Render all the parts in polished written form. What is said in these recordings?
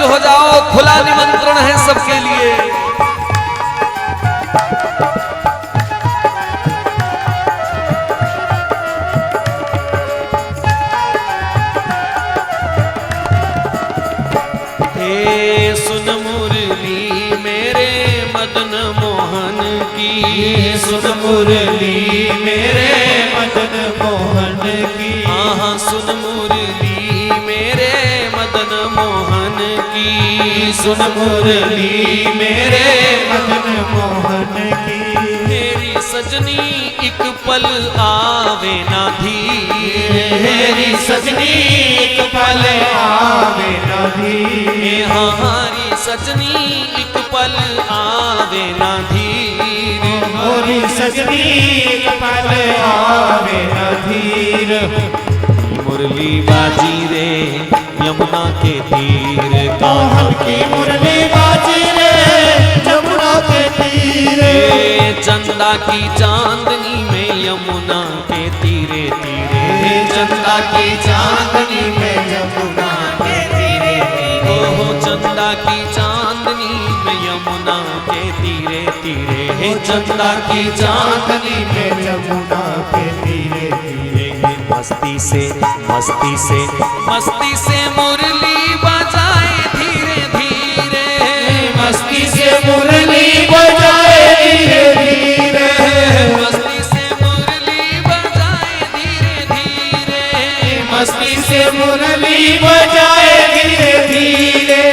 हो जाओ, खुला निमंत्रण है सबके लिए। सुन मुरली मेरे मदन मोहन की, सुन मुरली मेरे मदन मोहन की, हाँ सुन मुरली मेरे मदन मोहन की, सुन मुरली मेरे मदन मोहन की। मेरी सजनी एक पल आवे ना धीर, मेरी सजनी एक पल आवे ना धीर, हमारी सजनी एक पल आवे ना धीर, मोरी सजनी एक पल आवे ना धीर। मुरली बाजी रे यमुना के तीर, कान्हा की मुरली बाजी रे यमुना के तीर, चंदा की चांदनी में यमुना के तीरे तीरे, चंदा की चांदनी में यमुना के तीरे तीरे, ओहो चंदा की चांदनी में यमुना के तीरे तीरे, चंदा की चांदनी में यमुना के तीरे तीरे। मस्ती से मुरली बजाए धीरे धीरे, मस्ती से मुरली बजाए धीरे धीरे, मस्ती से मुरली बजाए धीरे धीरे, मस्ती से मुरली बजाए धीरे धीरे।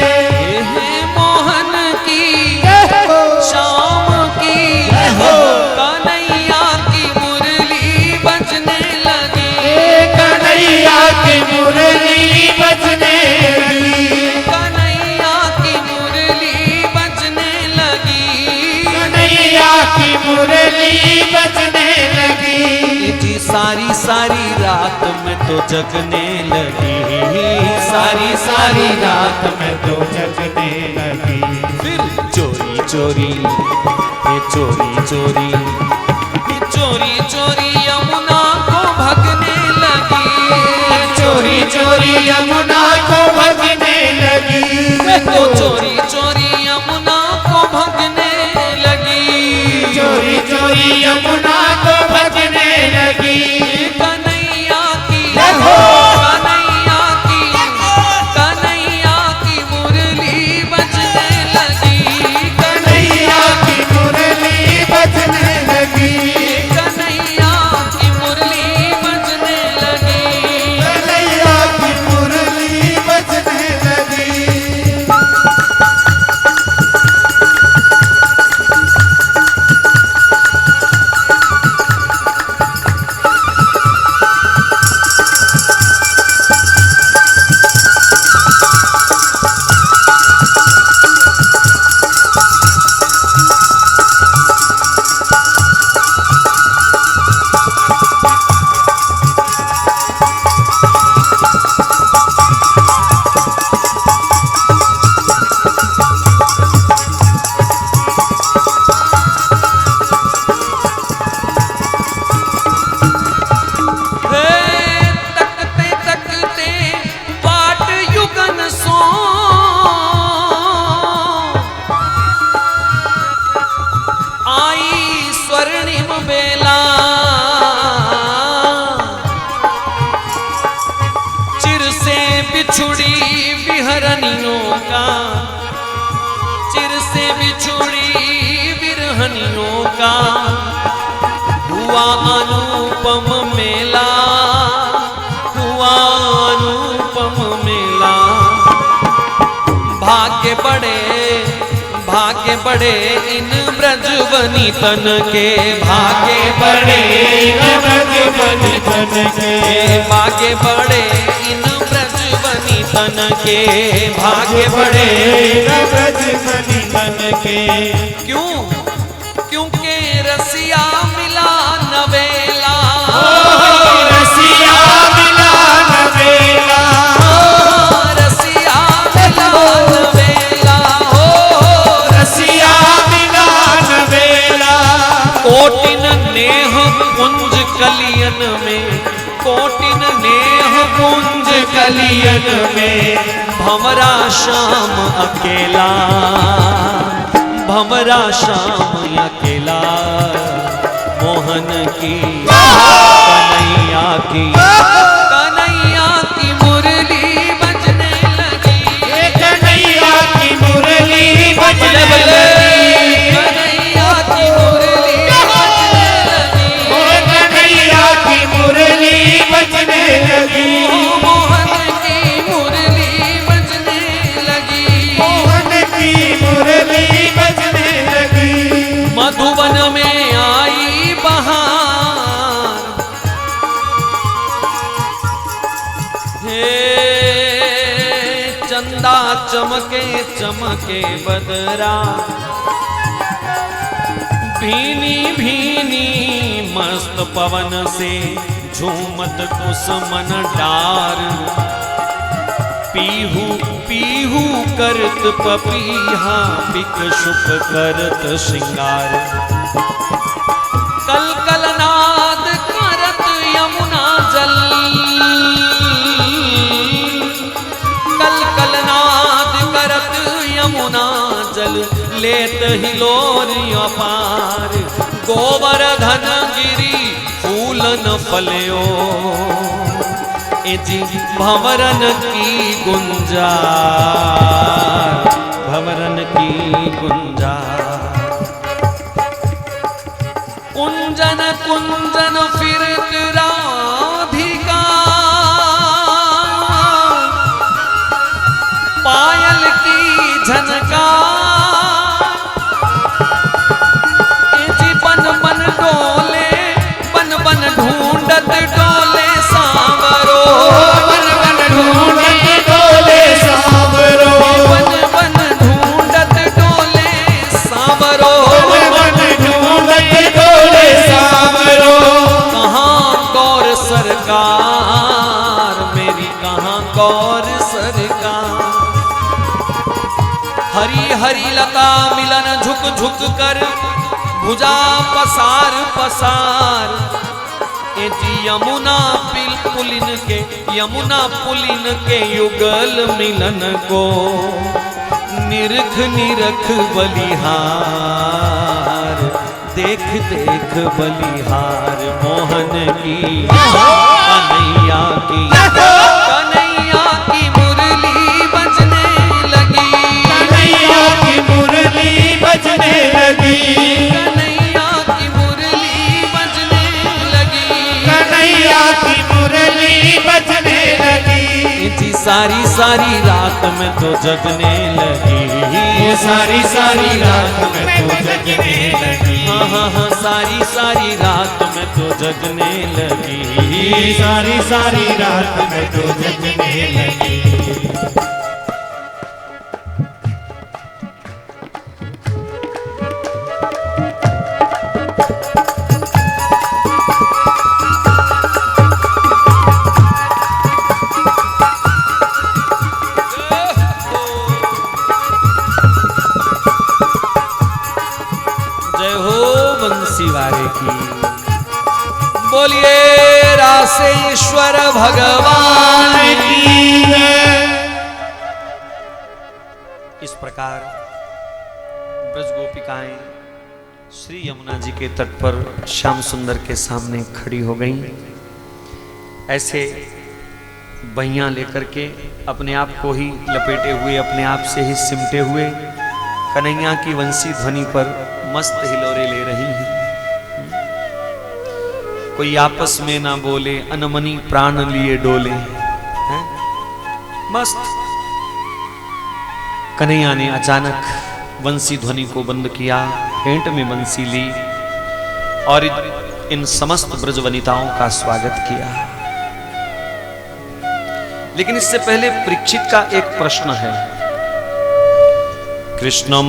हे मोहन की शाम की कन्हैया की मुरली बजने लगी, कन्हैया की मुरली बजने लगी, कन्हैया की मुरली बजने लगी, कन्हैया की मुरली बजने लगी। जी सारी सारी रात में तो जगने लगी, सारी सारी रात में तो जगने लगी। फिर चोरी चोरी ये चोरी चोरी ये चोरी चोरी यमुना को भगने लगी, चोरी चोरी यमुना को भगने लगी, तो चोरी चोरी यमुना को भगने लगी, चोरी चोरी यमुना को भगने लगी। कन्हैया की मुरली बजने लगी, कन्हैया की मुरली बजने लगी, कन्हैया की मुरली बजने लगी। कन्हैया की मुरली बजने लगी। तकते तकते बाट युगन सो आई स्वर्णिम बेला, चिर से बिछुड़ी विहरनियों का, चिर से बिछुड़ी विरहनियों का हुआ अनुपम मेला, हुआ अनुपम मेला। भाग्य बड़े इन ब्रजवनी तन के, भाग्य बड़े इन ब्रजवनी तन के, भाग्य बड़े इन ब्रजवनी तन के, भाग्य बड़े इन ब्रजवनी तन के। क्यों? क्योंकि रसिया मिला नवेला, रसिया मिला नवेला, रसिया मिला नवेला, रसिया मिला नवेला। कोटिन नेह पुंज कलियन में कोटिन नेह कुंज कलियन में भंवरा श्याम अकेला, भंवरा श्याम अकेला, मोहन की कन्हैया की, कन्हैया की मुरली बजने लगी, कन्हैया की मुरली बजने लगी, कन्हैया की मुरली बजने लगी, कन्हैया की मुरली बजने लगी, मोहन की मुरली बजने लगी, मोहन की मुरली बजने लगी। मधुबन में आई बहार, हे चंदा चमके चमके बदरा, भीनी भीनी मस्त पवन से झूमत कुसुमन डार, पीहू पीहू करत पपीहा बिक शुभ करत श्रृंगार, कल कल नाद करत यमुना जल, कल कल नाद करत यमुना जल, लेत हिलोरी अपार, गोवर्धन गिरी फूलन फलयो, ए जी भंवरन की गुंजार, भंवरन की गुंजार, कुंजन कुंजन फिरत राधिका, पायल की झनकार, जी बन बन डोले, बन बन ढूंढत डोले सांवरो, बन बन ढूंढत डोले सांवरो, बन बन ढूंढत डोले सांवरो, बन ढूंढत डोले सांवरो। कहाँ गौर सरकार मेरी, कहाँ गौर सरकार, हरी हरी लता मिलन झुक झुक कर, भुजा पसार पसार, ए जी यमुना पुलिन के, यमुना पुलिन के युगल मिलन को, निरख निरख बलिहार, देख देख बलिहार, मोहन की कन्हैया की, कन्हैया की मुरली बजने लगी, कन्हैया की मुरली बजने लगी, कन्हैया की मुरली बजने लगी, कन्हैया की मुरली बजने लगी। जी सारी सारी रात में तो जगने लगी, वो सारी सारी रात में तो जगने लगी, हाँ हाँ हाँ सारी सारी रात में तो जगने लगी, सारी सारी रात में तो जगने लगी। जय हो बंसी वारे की, बोलिए रासेश्वर भगवान की। इस प्रकार ब्रज गोपिकाएं श्री यमुना जी के तट पर श्याम सुंदर के सामने खड़ी हो गईं। ऐसे बहियां लेकर के अपने आप को ही लपेटे हुए, अपने आप से ही सिमटे हुए कन्हैया की वंशी ध्वनि पर मस्त हिलोरे ले रही हैं। कोई आपस में ना बोले, अनमनी प्राण लिए डोले हैं? मस्त। कन्हैया ने अचानक वंशी ध्वनि को बंद किया, फेंट में बंसी ली और इन समस्त ब्रज वनिताओं का स्वागत किया। लेकिन इससे पहले परीक्षित का एक प्रश्न है। कृष्णम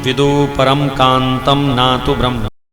विदु परम कांतम नातु ब्रह्म